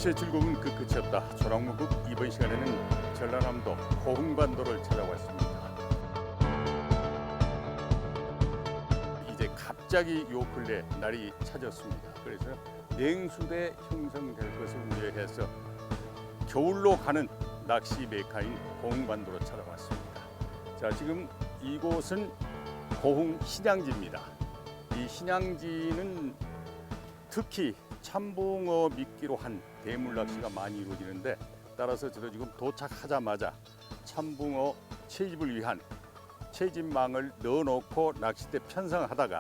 낚시의 즐거움은 그 끝이 없다. 조랑무국 이번 시간에는 전라남도 고흥반도를 찾아왔습니다. 이제 갑자기 요 근래 날이 차졌습니다. 그래서 냉수대 형성될 것을 우려해서 겨울로 가는 낚시 메카인 고흥반도로 찾아왔습니다. 자, 지금 이곳은 고흥 신양지입니다. 이 신양지는 특히 참붕어 미끼로 한 대물 낚시가 많이 이루어지는데, 따라서 저도 지금 도착하자마자 참붕어 채집을 위한 채집망을 넣어놓고 낚싯대 편성하다가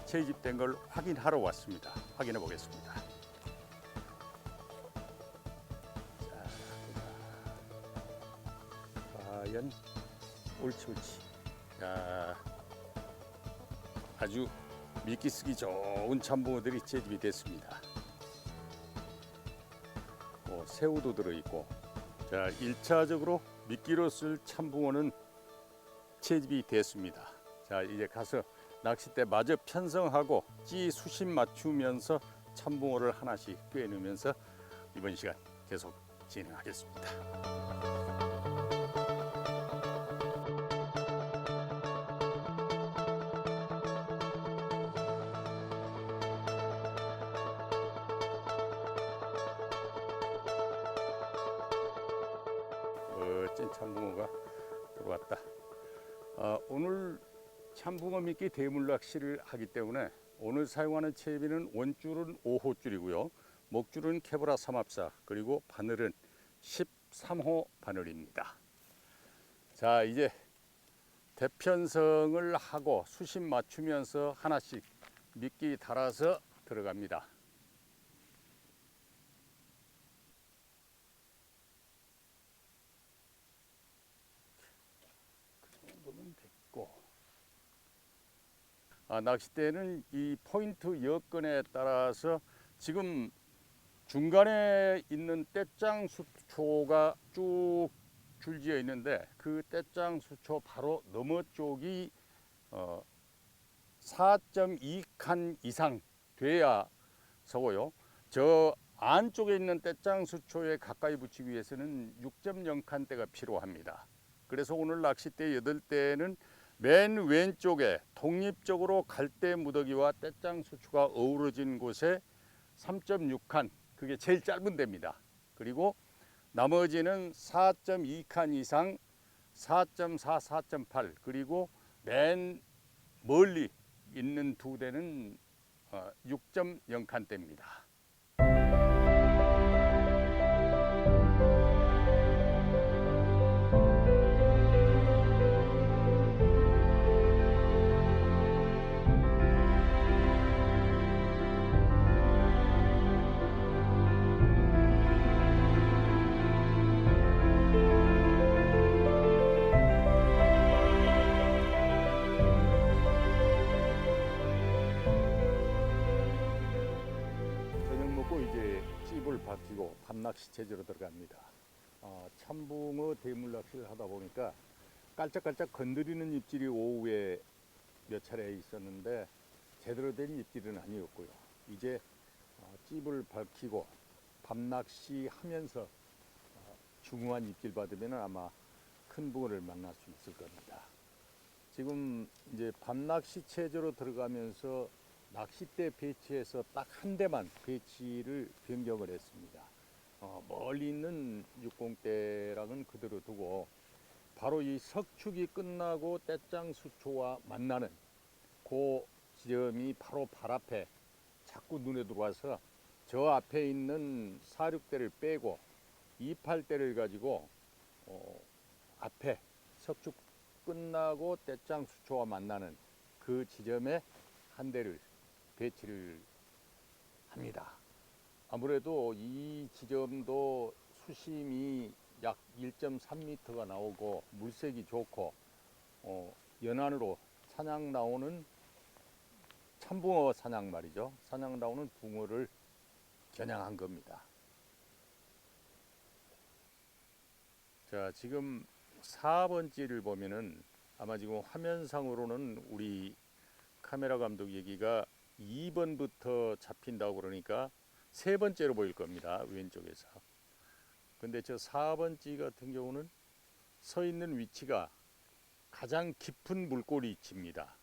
채집된 걸 확인하러 왔습니다. 확인해 보겠습니다. 자, 과연 옳지. 자, 아주 미끼 쓰기 좋은 참붕어들이 채집이 됐습니다. 새우도 들어있고. 자, 1차적으로 미끼로 쓸 참붕어는 채집이 됐습니다. 자, 이제 가서 낚싯대 마저 편성하고 찌 수심 맞추면서 참붕어를 하나씩 꿰누면서 이번 시간 계속 진행하겠습니다. 멋진 참붕어가 들어왔다. 오늘 참붕어 미끼 대물 낚시를 하기 때문에 오늘 사용하는 채비는 원줄은 5호줄이고요. 목줄은 케브라 3합사, 그리고 바늘은 13호 바늘입니다. 자, 이제 대편성을 하고 수심 맞추면서 하나씩 미끼 달아서 들어갑니다. 낚싯대는 이 포인트 여건에 따라서 지금 중간에 있는 떼짱 수초가 쭉 줄지어 있는데, 그 떼짱 수초 바로 너머 쪽이 4.2칸 이상 돼야 서고요. 저 안쪽에 있는 떼짱 수초에 가까이 붙이기 위해서는 6.0칸대가 필요합니다. 그래서 오늘 낚싯대 8대는 맨 왼쪽에 독립적으로 갈대 무더기와 떼짱 수초가 어우러진 곳에 3.6칸, 그게 제일 짧은 데입니다. 그리고 나머지는 4.2칸 이상 4.4, 4.8, 그리고 맨 멀리 있는 두 대는 6.0칸대입니다. 이제 찝을 박히고 밤낚시 체제로 들어갑니다. 참붕어 대물 낚시를 하다 보니까 깔짝깔짝 건드리는 입질이 오후에 몇 차례 있었는데 제대로 된 입질은 아니었고요. 이제 찝을 밝히고 밤낚시 하면서 중후한 입질 받으면 아마 큰 붕어를 만날 수 있을 겁니다. 지금 이제 밤낚시 체제로 들어가면서 낚싯대 배치에서 딱 한 대만 배치를 변경을 했습니다. 멀리 있는 60대랑은 그대로 두고 바로 이 석축이 끝나고 떼짱 수초와 만나는 그 지점이 바로 발 앞에 자꾸 눈에 들어와서 저 앞에 있는 46대를 빼고 28대를 가지고 앞에 석축 끝나고 떼짱 수초와 만나는 그 지점에 한 대를 배치를 합니다. 아무래도 이 지점도 수심이 약 1.3m가 나오고 물색이 좋고 연안으로 사냥 나오는 참붕어 사냥 말이죠. 사냥 나오는 붕어를 겨냥한 겁니다. 자, 지금 4번지를 보면은 아마 지금 화면상으로는 우리 카메라 감독 얘기가 2번부터 잡힌다고 그러니까 세 번째로 보일 겁니다. 왼쪽에서. 근데 저 4번 찌 같은 경우는 서 있는 위치가 가장 깊은 물꼬리 위치입니다.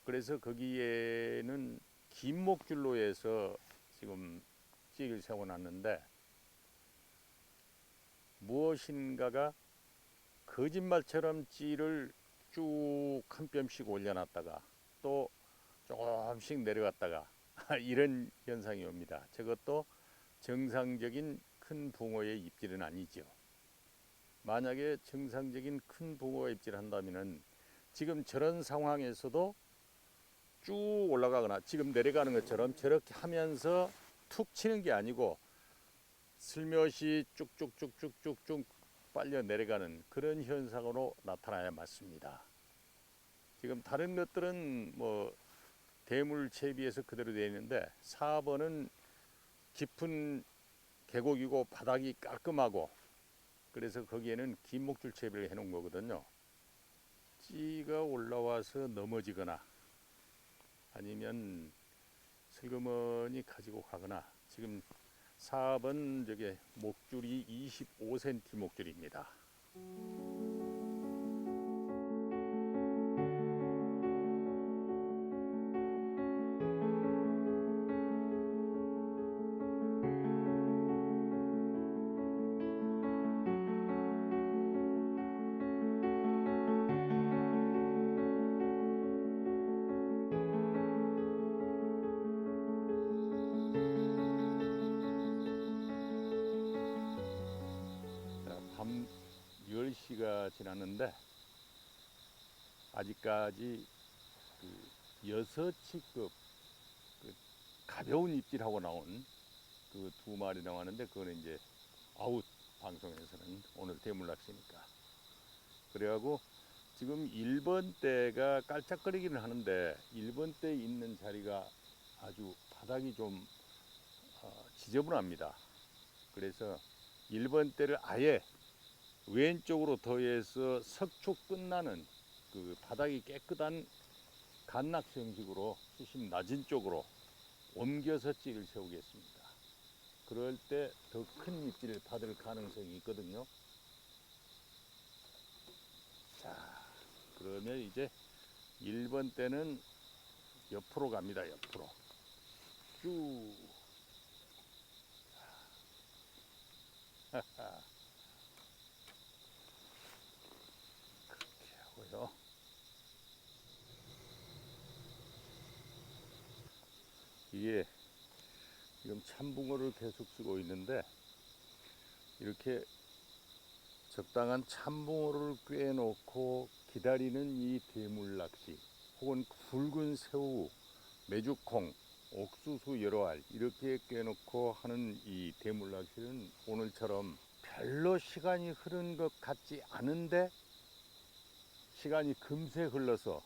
그래서 거기에는 긴 목줄로 해서 지금 찌를 세워놨는데, 무엇인가가 거짓말처럼 찌를 쭉 한 뼘씩 올려놨다가 또 조금씩 내려갔다가 이런 현상이 옵니다. 저것도 정상적인 큰 붕어의 입질은 아니죠. 만약에 정상적인 큰 붕어가 입질한다면 지금 저런 상황에서도 쭉 올라가거나 지금 내려가는 것처럼 저렇게 하면서 툭 치는 게 아니고 슬며시 쭉쭉쭉쭉쭉쭉 빨려 내려가는 그런 현상으로 나타나야 맞습니다. 지금 다른 것들은 뭐 대물체에 비해서 그대로 되어 있는데 4번은 깊은 계곡이고 바닥이 깔끔하고 그래서 거기에는 긴 목줄 채비를 해 놓은 거거든요. 찌가 올라와서 넘어지거나 아니면 슬그머니 가지고 가거나, 지금 4번 저게 목줄이 25cm 목줄입니다. 밤 10시가 지났는데 아직까지 그 6치급 그 가벼운 입질하고 나온 그 2마리 나왔는데, 그거는 이제 아웃, 방송에서는 오늘 대물낚시니까. 그래가고 지금 1번 대가 깔짝거리기는 하는데 1번 대 있는 자리가 아주 바닥이 좀 지저분합니다. 그래서 1번 대를 아예 왼쪽으로 더해서 석축 끝나는 그 바닥이 깨끗한 간낚시 형식으로 수심 낮은 쪽으로 옮겨서 찌를 세우겠습니다. 그럴 때 더 큰 입질을 받을 가능성이 있거든요. 자, 그러면 이제 1번 때는 옆으로 갑니다. 옆으로 쭉. 그렇게 하고요. 이게 지금 참붕어를 계속 쓰고 있는데, 이렇게 적당한 참붕어를 꿰놓고 기다리는 이 대물낚시, 혹은 굵은 새우, 메주콩, 옥수수 여러 알 이렇게 꿰놓고 하는 이 대물낚시는 오늘처럼 별로 시간이 흐른 것 같지 않은데 시간이 금세 흘러서,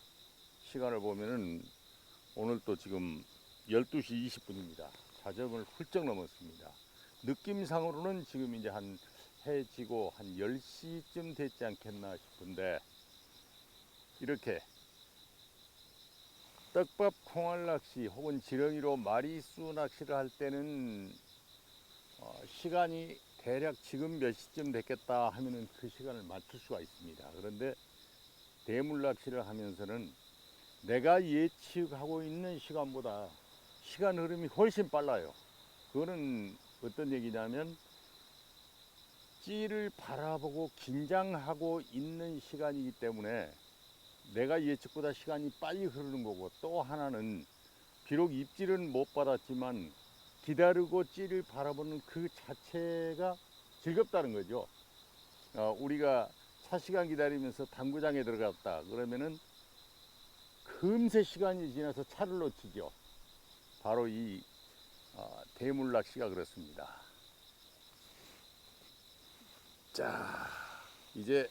시간을 보면은 오늘 또 지금 12시 20분입니다. 자정을 훌쩍 넘었습니다. 느낌상으로는 지금 이제 한 해 지고 한 10시쯤 됐지 않겠나 싶은데, 이렇게 떡밥 콩알 낚시 혹은 지렁이로 마리수 낚시를 할 때는 시간이 대략 지금 몇 시쯤 됐겠다 하면은 그 시간을 맞출 수가 있습니다. 그런데 대물 낚시를 하면서는 내가 예측하고 있는 시간보다 시간 흐름이 훨씬 빨라요. 그거는 어떤 얘기냐면 찌를 바라보고 긴장하고 있는 시간이기 때문에 내가 예측보다 시간이 빨리 흐르는 거고, 또 하나는 비록 입질은 못 받았지만 기다리고 찌를 바라보는 그 자체가 즐겁다는 거죠. 우리가 차 시간 기다리면서 당구장에 들어갔다 그러면은 금세 시간이 지나서 차를 놓치죠. 바로 이 대물 낚시가 그렇습니다. 자, 이제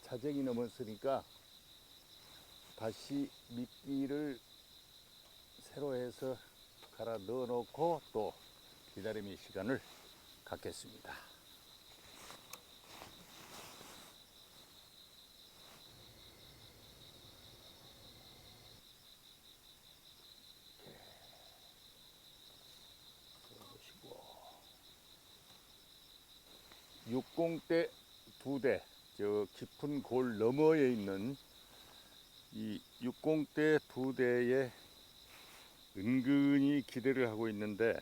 자정이 넘었으니까 다시 미끼를 새로 해서 갈아 넣어 놓고 또 기다림의 시간을 갖겠습니다. 60대 2대, 저 깊은 골 너머에 있는 이 60대 2대에 은근히 기대를 하고 있는데,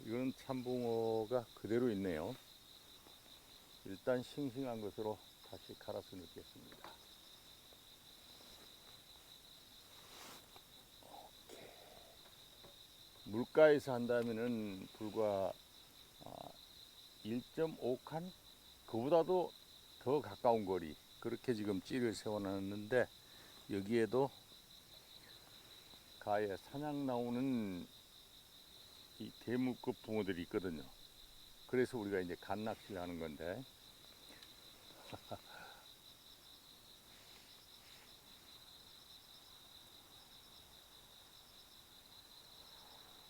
이건 참붕어가 그대로 있네요. 일단 싱싱한 것으로 다시 갈아서 넣겠습니다. 물가에서 한다면은 불과 1.5칸? 그보다도 더 가까운 거리, 그렇게 지금 찌를 세워놨는데, 여기에도 가에 사냥 나오는 이 대물급 붕어들이 있거든요. 그래서 우리가 이제 갓낚시를 하는 건데,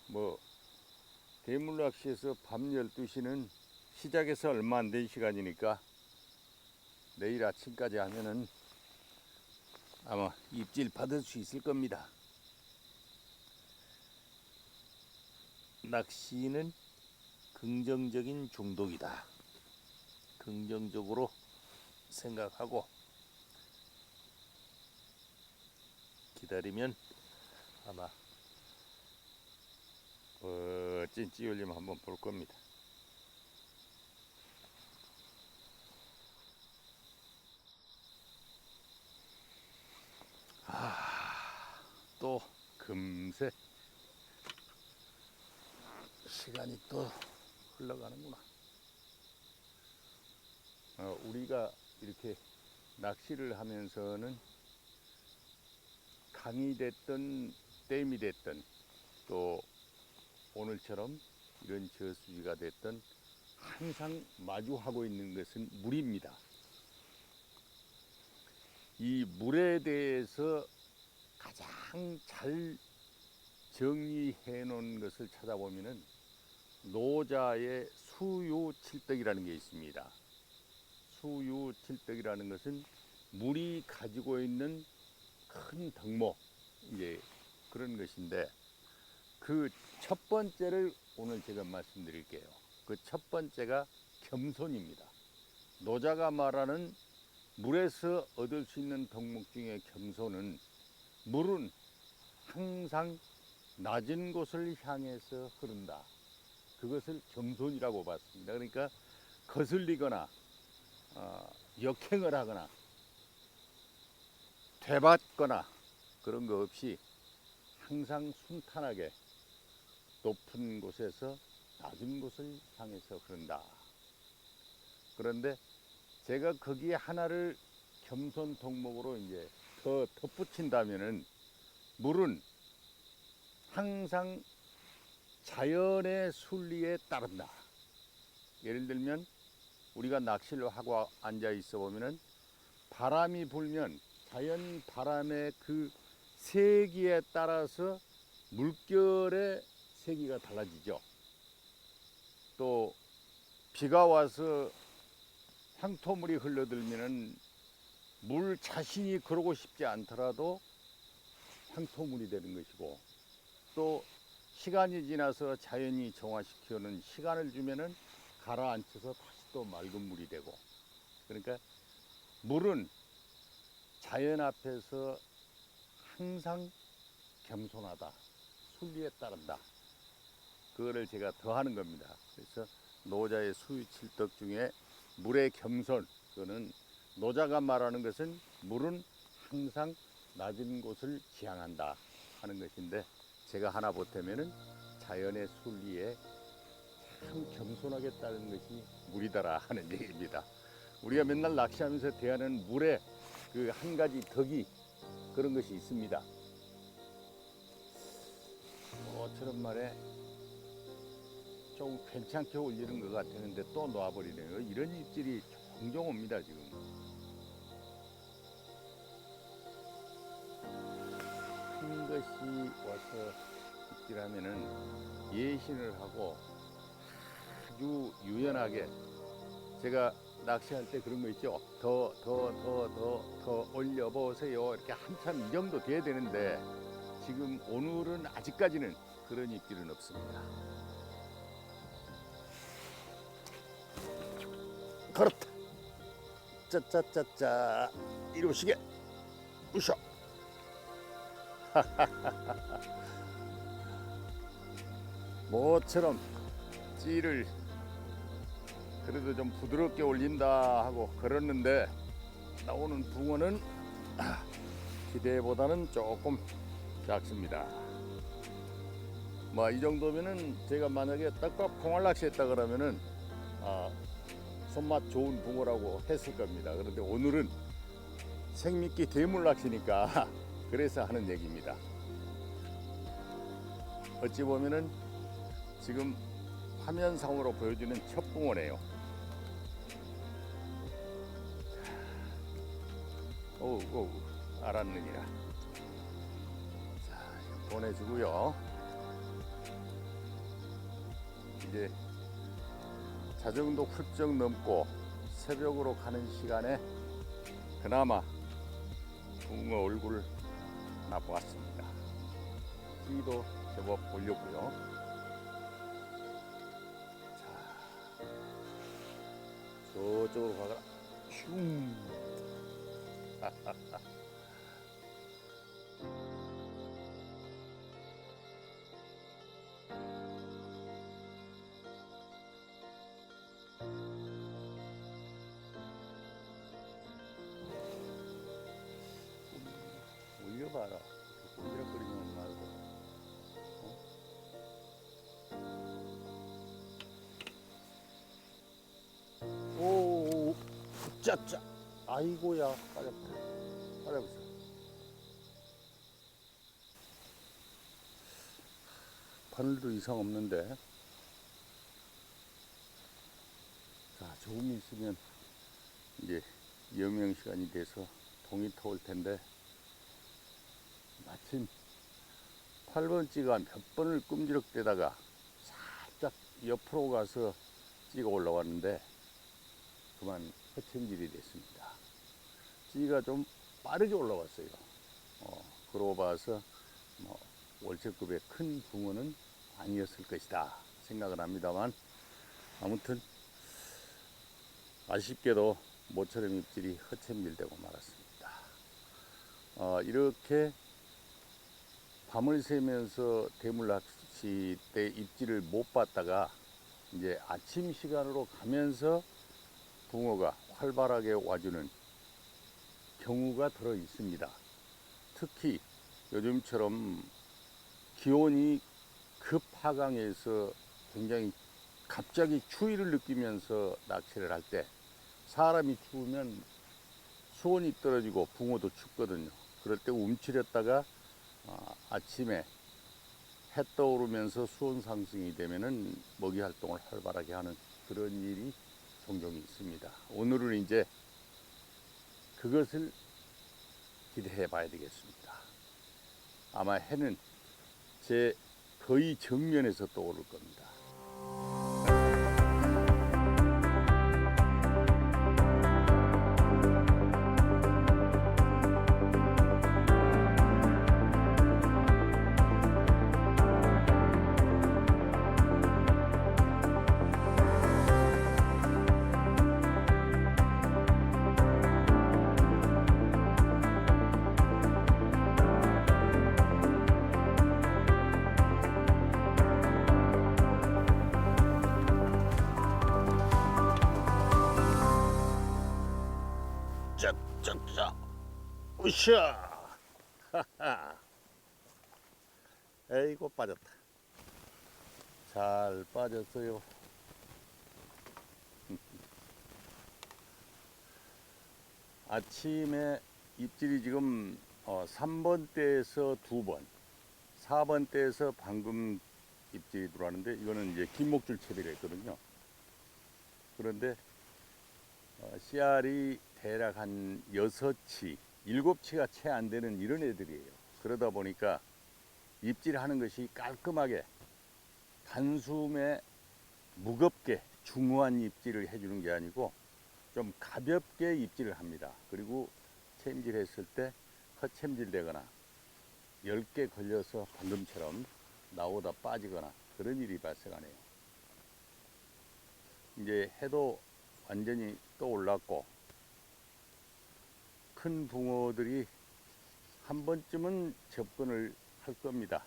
뭐 대물낚시에서 밤 12시는 시작해서 얼마 안 된 시간이니까 내일 아침까지 하면은 아마 입질 받을 수 있을 겁니다. 낚시는 긍정적인 중독이다. 긍정적으로 생각하고 기다리면 아마 멋진 찌올림 한번 볼 겁니다. 또 금세 시간이 또 흘러가는구나. 우리가 이렇게 낚시를 하면서는 강이 됐든 댐이 됐든 또 오늘처럼 이런 저수지가 됐든 항상 마주하고 있는 것은 물입니다. 이 물에 대해서 가장 잘 정리해 놓은 것을 찾아보면은 노자의 수유칠덕이라는 게 있습니다. 수유칠덕이라는 것은 물이 가지고 있는 큰 덕목, 이제 그런 것인데, 그 첫 번째를 오늘 제가 말씀드릴게요. 그 첫 번째가 겸손입니다. 노자가 말하는 물에서 얻을 수 있는 덕목 중에 겸손은, 물은 항상 낮은 곳을 향해서 흐른다. 그것을 겸손이라고 봤습니다. 그러니까 거슬리거나 역행을 하거나 되받거나 그런 거 없이 항상 순탄하게 높은 곳에서 낮은 곳을 향해서 흐른다. 그런데 제가 거기에 하나를 겸손 덕목으로 이제 더 덧붙인다면은, 물은 항상 자연의 순리에 따른다. 예를 들면 우리가 낚시를 하고 앉아 있어 보면은 바람이 불면 자연 바람의 그 세기에 따라서 물결의 세기가 달라지죠. 또 비가 와서 황토물이 흘러들면은 물 자신이 그러고 싶지 않더라도 황토물이 되는 것이고, 또 시간이 지나서 자연이 정화시켜는 시간을 주면은 가라앉혀서 다시 또 맑은 물이 되고, 그러니까 물은 자연 앞에서 항상 겸손하다, 순리에 따른다. 그거를 제가 더하는 겁니다. 그래서 노자의 수유칠덕 중에 물의 겸손, 그거는 노자가 말하는 것은 물은 항상 낮은 곳을 지향한다 하는 것인데, 제가 하나 보태면은 자연의 순리에 참 겸손하게 따르는 것이 물이다라 하는 얘기입니다. 우리가 맨날 낚시하면서 대하는 물의 그 한 가지 덕이 그런 것이 있습니다. 저런 말에 좀 괜찮게 올리는 것 같았는데 또 놓아버리네요. 이런 입질이 종종 옵니다. 지금 큰 것이 와서 입질하면은 예신을 하고 아주 유연하게, 제가 낚시할 때 그런 거 있죠. 더 올려보세요. 이렇게 한참 이 정도 돼야 되는데, 지금 오늘은 아직까지는 그런 입질은 없습니다. 그렇다. 짜짜짜짜 이러시게 으쌰. 모처럼 찌를 그래도 좀 부드럽게 올린다 하고 그랬는데 나오는 붕어는 기대보다는 조금 작습니다. 뭐 이 정도면은 제가 만약에 떡밥 콩알 낚시했다 그러면은 손맛 좋은 붕어라고 했을 겁니다. 그런데 오늘은 생미끼 대물 낚시니까 그래서 하는 얘기입니다. 어찌 보면은 지금 화면상으로 보여주는 첫 붕어네요. 오우 알았느니라. 자, 보내주고요. 이제 자정도 훌쩍 넘고 새벽으로 가는 시간에 그나마 붕어 얼굴을 하나 보았습니다. 찌도 제법 올렸고요. 자, 저쪽으로 가거라. 슝. 올려봐라. 꼼지락거리면 말고. 오, 짜짜. 아이고야, 빠졌다. 빠져보세요. 바늘도 이상 없는데. 자, 조금 있으면 이제 여명 시간이 돼서 동이 터올 텐데. 마침 8번 찌가 몇 번을 끔지락대다가 살짝 옆으로 가서 찌가 올라왔는데 그만 허챔질이 됐습니다. 찌가 좀 빠르게 올라왔어요. 그러고 봐서 뭐 월척급의 큰 붕어는 아니었을 것이다 생각을 합니다만 아무튼 아쉽게도 모처럼 입질이 허챔질되고 말았습니다. 이렇게 밤을 새면서 대물낚시 때 입질을 못 봤다가 이제 아침 시간으로 가면서 붕어가 활발하게 와주는 경우가 들어 있습니다. 특히 요즘처럼 기온이 급하강해서 굉장히 갑자기 추위를 느끼면서 낚시를 할 때 사람이 추우면 수온이 떨어지고 붕어도 춥거든요. 그럴 때 움츠렸다가 아침에 해 떠오르면서 수온 상승이 되면은 먹이 활동을 활발하게 하는 그런 일이 종종 있습니다. 오늘은 이제 그것을 기대해 봐야 되겠습니다. 아마 해는 제 거의 정면에서 떠오를 겁니다. 짝짝짝 으쌰. 에이고 빠졌다. 잘 빠졌어요. 아침에 입질이 지금 3번대에서 2번 4번대에서 방금 입질이 들어왔는데 이거는 이제 김목줄 채비를 했거든요. 그런데 씨알이 대략 한 6치, 7치가 채 안 되는 이런 애들이에요. 그러다 보니까 입질하는 것이 깔끔하게 단숨에 무겁게 중후한 입질을 해주는 게 아니고 좀 가볍게 입질을 합니다. 그리고 챔질 했을 때 헛챔질 되거나 10개 걸려서 방금처럼 나오다 빠지거나 그런 일이 발생하네요. 이제 해도 완전히 떠올랐고 큰 붕어들이 한 번쯤은 접근을 할 겁니다.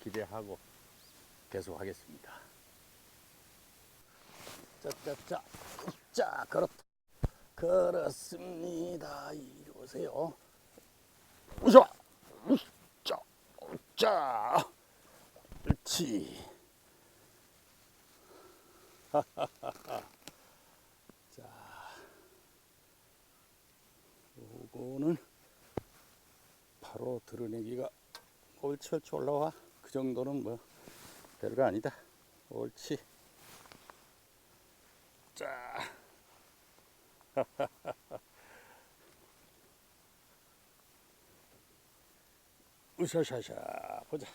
기대하고 계속 하겠습니다. 짜짜짜 자 그렇습니다. 이리 오세요. 우샤 자 그렇지. 자 요거는 바로 드러내기가 옳지 올라와. 그 정도는 뭐 별거 아니다. 옳지. 자 으샤샤샤 보자.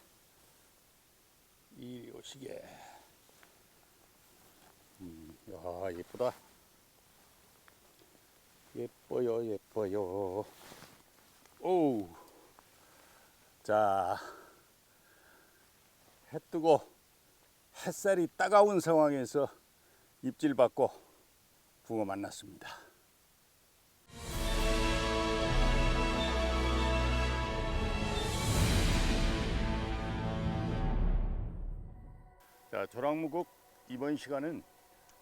이리 오시게. 야 예쁘다. 예뻐요 예뻐요. 오우. 자 해 뜨고 햇살이 따가운 상황에서 입질 받고 붕어 만났습니다. 자 조랑무국 이번 시간은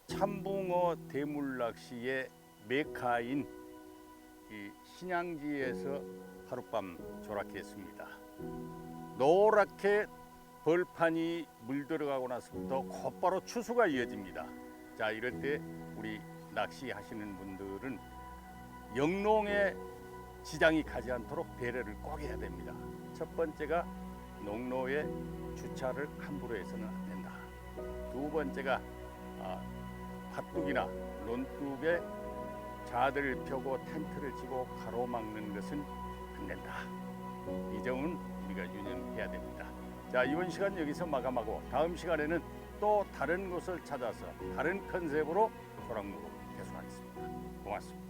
참붕어 대물낚시의 메카인 이 신양지에서 하룻밤 조락했습니다. 노랗게 벌판이 물들어가고 나서부터 곧바로 추수가 이어집니다. 자 이럴 때 우리 낚시하시는 분들은 영농에 지장이 가지 않도록 배려를 꼭 해야 됩니다. 첫 번째가 농로에 주차를 함부로 해서는 안 된다. 두 번째가 밭둑이나 논둑에 자들을 펴고 텐트를 치고 가로막는 것은 안 된다. 이 점은 우리가 유념해야 됩니다. 자 이번 시간 여기서 마감하고 다음 시간에는 또 다른 곳을 찾아서 다른 컨셉으로 조랑무국 계속하겠습니다. 고맙습니다.